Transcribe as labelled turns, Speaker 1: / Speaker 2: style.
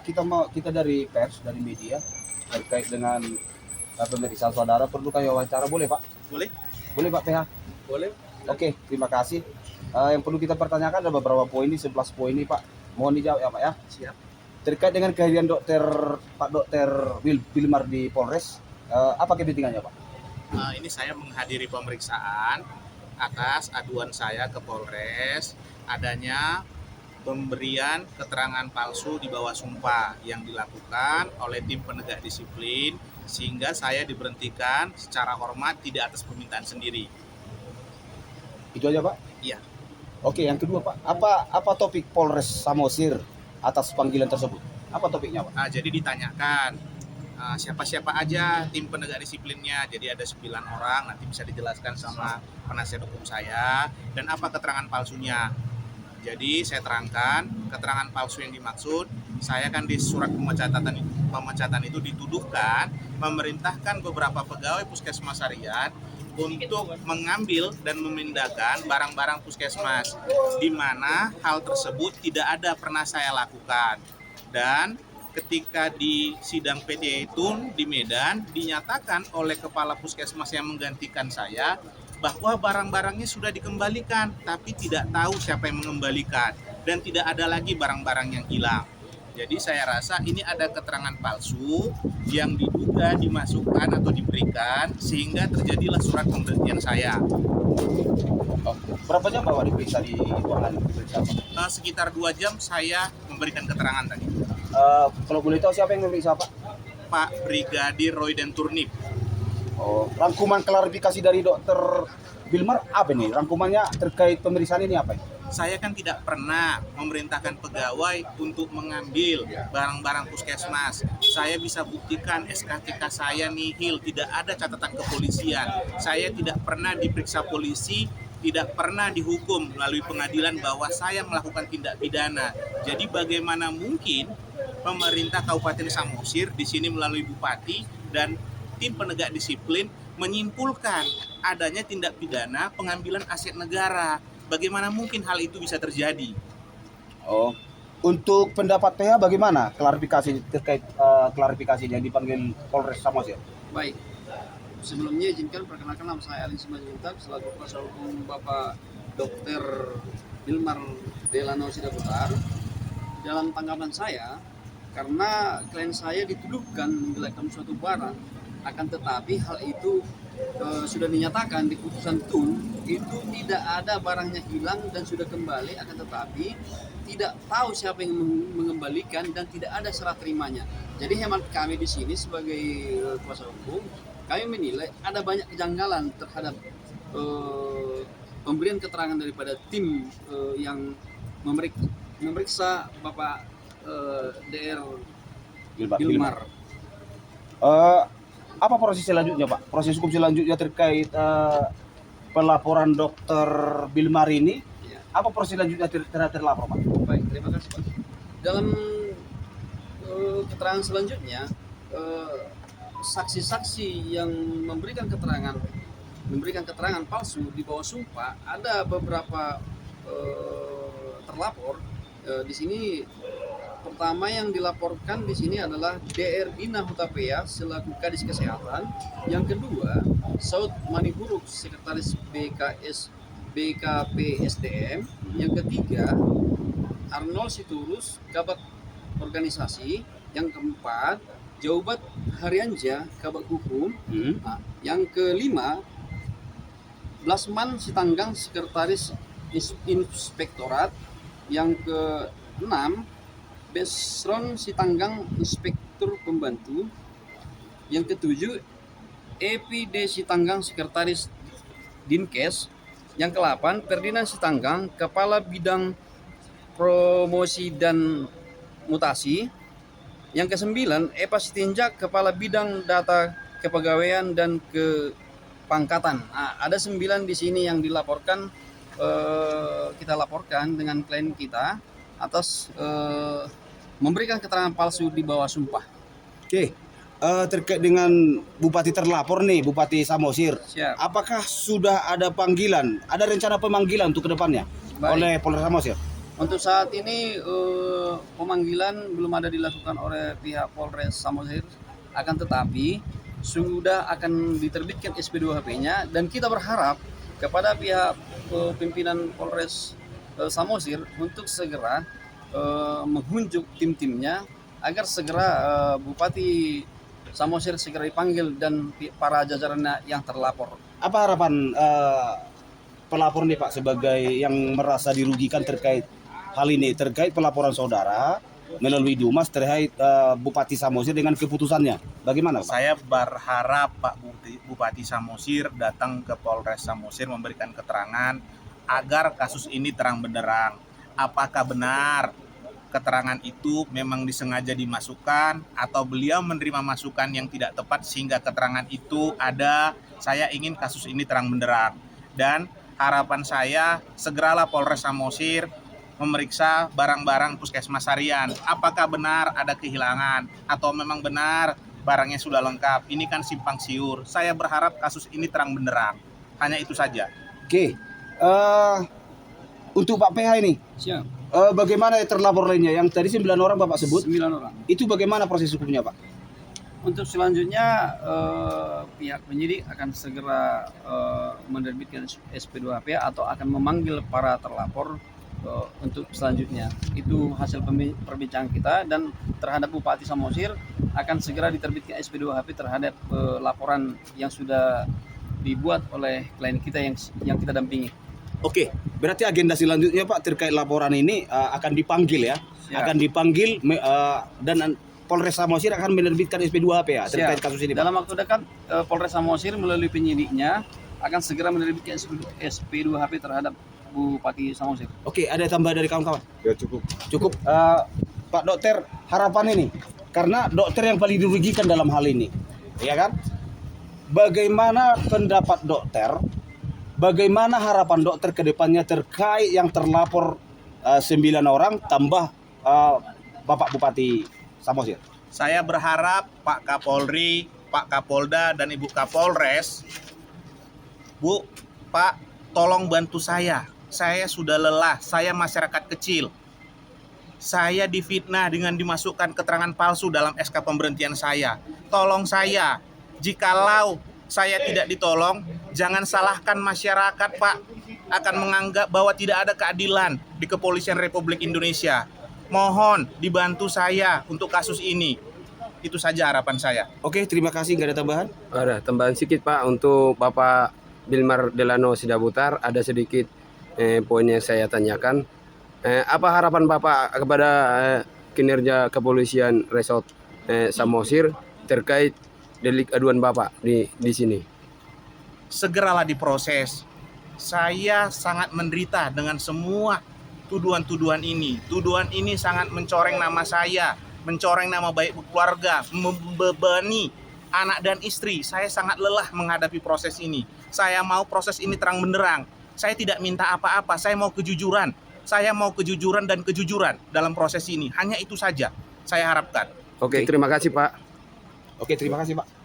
Speaker 1: kita dari pers, dari media terkait dengan pemeriksaan saudara, perlu kami wawancara, boleh Pak?
Speaker 2: Boleh?
Speaker 1: Boleh Pak PH?
Speaker 2: Boleh.
Speaker 1: Oke, terima kasih. Yang perlu kita pertanyakan ada beberapa poin ini, 11 poin ini Pak. Mohon dijawab ya Pak ya.
Speaker 2: Siap.
Speaker 1: Terkait dengan kehadiran Pak Dokter Bilmar di Polres, apa kepentingannya Pak?
Speaker 2: Ini saya menghadiri pemeriksaan atas aduan saya ke Polres adanya pemberian keterangan palsu di bawah sumpah yang dilakukan oleh tim penegak disiplin sehingga saya diberhentikan secara hormat tidak atas permintaan sendiri.
Speaker 1: Itu aja Pak?
Speaker 2: Iya.
Speaker 1: Oke, yang kedua Pak, apa topik Polres Samosir atas panggilan tersebut? Apa topiknya Pak?
Speaker 2: Jadi ditanyakan siapa-siapa aja tim penegak disiplinnya, jadi ada 9 orang, nanti bisa dijelaskan sama penasihat hukum saya, dan apa keterangan palsunya. Jadi saya terangkan keterangan palsu yang dimaksud, saya kan di surat pemecatan itu dituduhkan memerintahkan beberapa pegawai puskesmas harian untuk mengambil dan memindahkan barang-barang puskesmas, di mana hal tersebut tidak ada pernah saya lakukan. Dan ketika di sidang PT itu di Medan dinyatakan oleh kepala puskesmas yang menggantikan saya bahwa barang-barangnya sudah dikembalikan, tapi tidak tahu siapa yang mengembalikan dan tidak ada lagi barang-barang yang hilang. Jadi saya rasa ini ada keterangan palsu yang diduga dimasukkan atau diberikan sehingga terjadilah surat pemberhentian saya.
Speaker 1: Berapa jam Bapak diperiksa di ruangan diperiksa Pak?
Speaker 2: Sekitar 2 jam saya memberikan keterangan tadi.
Speaker 1: Kalau boleh tahu siapa yang memeriksa Pak?
Speaker 2: Pak Brigadir Royden Turnip.
Speaker 1: Rangkuman klarifikasi dari Dokter Bilmar apa nih? Rangkumannya terkait pemeriksaan ini apa?
Speaker 2: Saya kan tidak pernah memerintahkan pegawai untuk mengambil barang-barang puskesmas. Saya bisa buktikan SKCK saya nihil, tidak ada catatan kepolisian. Saya tidak pernah diperiksa polisi, tidak pernah dihukum melalui pengadilan bahwa saya melakukan tindak pidana. Jadi bagaimana mungkin pemerintah Kabupaten Samosir di sini melalui bupati dan tim penegak disiplin menyimpulkan adanya tindak pidana pengambilan aset negara. Bagaimana mungkin hal itu bisa terjadi?
Speaker 1: Untuk pendapat PH bagaimana klarifikasi terkait klarifikasi yang dipanggil Polres Samosir?
Speaker 3: Baik, sebelumnya izinkan perkenalkan nama saya Alin Simanjuntak selaku kuasa hukum Bapak Dr. Bilmar Delano Sidaputar. Dalam tanggapan saya, karena klien saya dituduhkan menjelekkan suatu barang, akan tetapi hal itu sudah dinyatakan di putusan TUN itu tidak ada barangnya hilang dan sudah kembali, akan tetapi tidak tahu siapa yang mengembalikan dan tidak ada serah terimanya. Jadi hemat kami di sini sebagai kuasa hukum, kami menilai ada banyak kejanggalan terhadap pemberian keterangan daripada tim yang memeriksa Bapak DR Bilmar.
Speaker 1: Apa proses selanjutnya Pak? Proses hukum selanjutnya terkait pelaporan Dokter Bilmar ini?
Speaker 3: Ya.
Speaker 1: Apa proses selanjutnya terlapor Pak?
Speaker 3: Baik, terima kasih Pak. Dalam keterangan selanjutnya, saksi-saksi yang memberikan keterangan palsu di bawah sumpah, ada beberapa terlapor. Di sini pertama yang dilaporkan di sini adalah DR Dina Hutapea selaku Kadis Kesehatan. Yang kedua, Saud Maniburuk Sekretaris BKP SDM. Yang ketiga, Arnold Siturus Kabak Organisasi. Yang keempat, Jaubat Harianja Kabak Hukum. Yang kelima, Blasman Sitanggang Sekretaris Inspektorat. Yang keenam, Besron Sitanggang Inspektur Pembantu. Yang ketujuh, Epi D Sitanggang Sekretaris Dinkes. Yang ke-8, Ferdinand Sitanggang Kepala Bidang Promosi dan Mutasi. Yang ke-9, Epa Sitinjak Kepala Bidang Data Kepegawaian dan Kepangkatan. Ada 9 di sini yang dilaporkan, kita laporkan dengan klien kita atas memberikan keterangan palsu di bawah sumpah.
Speaker 1: Oke, terkait dengan Bupati terlapor nih, Bupati Samosir.
Speaker 3: Siap.
Speaker 1: Apakah sudah ada panggilan, ada rencana pemanggilan untuk kedepannya oleh Polres Samosir?
Speaker 3: Untuk saat ini pemanggilan belum ada dilakukan oleh pihak Polres Samosir, akan tetapi sudah akan diterbitkan SP2HP-nya dan kita berharap kepada pihak pimpinan Polres Samosir untuk segera menghunjuk tim-timnya agar segera Bupati Samosir segera dipanggil dan para jajarannya yang terlapor.
Speaker 1: Apa harapan pelapor nih Pak sebagai yang merasa dirugikan terkait hal ini, terkait pelaporan saudara melalui Dumas terkait Bupati Samosir dengan keputusannya? Bagaimana Pak?
Speaker 2: Saya berharap Pak Bupati Samosir datang ke Polres Samosir memberikan keterangan agar kasus ini terang benderang. Apakah benar keterangan itu memang disengaja dimasukkan atau beliau menerima masukan yang tidak tepat sehingga keterangan itu ada. Saya ingin kasus ini terang benderang. Dan harapan saya segeralah Polres Samosir memeriksa barang-barang Puskesmas Harian. Apakah benar ada kehilangan atau memang benar barangnya sudah lengkap. Ini kan simpang siur. Saya berharap kasus ini terang benderang. Hanya itu saja.
Speaker 1: Oke, untuk Pak PH ini,
Speaker 3: Siap.
Speaker 1: bagaimana terlapor lainnya? Yang tadi 9 orang Bapak sebut,
Speaker 3: 9 orang.
Speaker 1: itu bagaimana proses hukumnya Pak?
Speaker 3: Untuk selanjutnya pihak penyidik akan segera menerbitkan SP2HP atau akan memanggil para terlapor untuk selanjutnya. Itu hasil perbincangan kita dan terhadap Bupati Samosir akan segera diterbitkan SP2HP terhadap laporan yang sudah dibuat oleh klien kita yang kita dampingi.
Speaker 1: Oke, berarti agenda selanjutnya Pak terkait laporan ini akan dipanggil ya?
Speaker 3: Siap.
Speaker 1: Akan dipanggil dan Polres Samosir akan menerbitkan SP2HP ya terkait kasus ini Pak?
Speaker 3: Dalam waktu dekat Polres Samosir melalui penyidiknya akan segera menerbitkan SP2HP terhadap Bupati Samosir.
Speaker 1: Oke, ada tambahan dari kawan-kawan?
Speaker 4: Ya cukup.
Speaker 1: Cukup. Pak Dokter, harapan ini, karena dokter yang paling dirugikan dalam hal ini, ya kan? Bagaimana pendapat dokter? Bagaimana harapan dokter ke depannya terkait yang terlapor 9 orang tambah Bapak Bupati Samosir?
Speaker 2: Saya berharap Pak Kapolri, Pak Kapolda, dan Ibu Kapolres, Bu, Pak, tolong bantu saya. Saya sudah lelah, saya masyarakat kecil. Saya difitnah dengan dimasukkan keterangan palsu dalam SK pemberhentian saya. Tolong saya, jikalau saya tidak ditolong, jangan salahkan masyarakat Pak. Akan menganggap bahwa tidak ada keadilan di Kepolisian Republik Indonesia. Mohon dibantu saya untuk kasus ini. Itu saja harapan saya.
Speaker 1: Oke, terima kasih. Nggak ada tambahan?
Speaker 4: Ada tambahan sedikit Pak untuk Bapak Bilmar Delano Sidabutar, ada sedikit poin yang saya tanyakan. Apa harapan Bapak kepada kinerja kepolisian Resort Samosir terkait delik aduan Bapak di sini?
Speaker 2: Segeralah diproses. Saya sangat menderita dengan semua tuduhan-tuduhan ini. Tuduhan ini sangat mencoreng nama saya, mencoreng nama baik keluarga, membebani anak dan istri. Saya sangat lelah menghadapi proses ini. Saya mau proses ini terang benderang. Saya tidak minta apa-apa, saya mau kejujuran. Saya mau kejujuran dan kejujuran dalam proses ini. Hanya itu saja saya harapkan.
Speaker 4: Oke, terima kasih Pak.
Speaker 1: Oke, terima kasih Pak.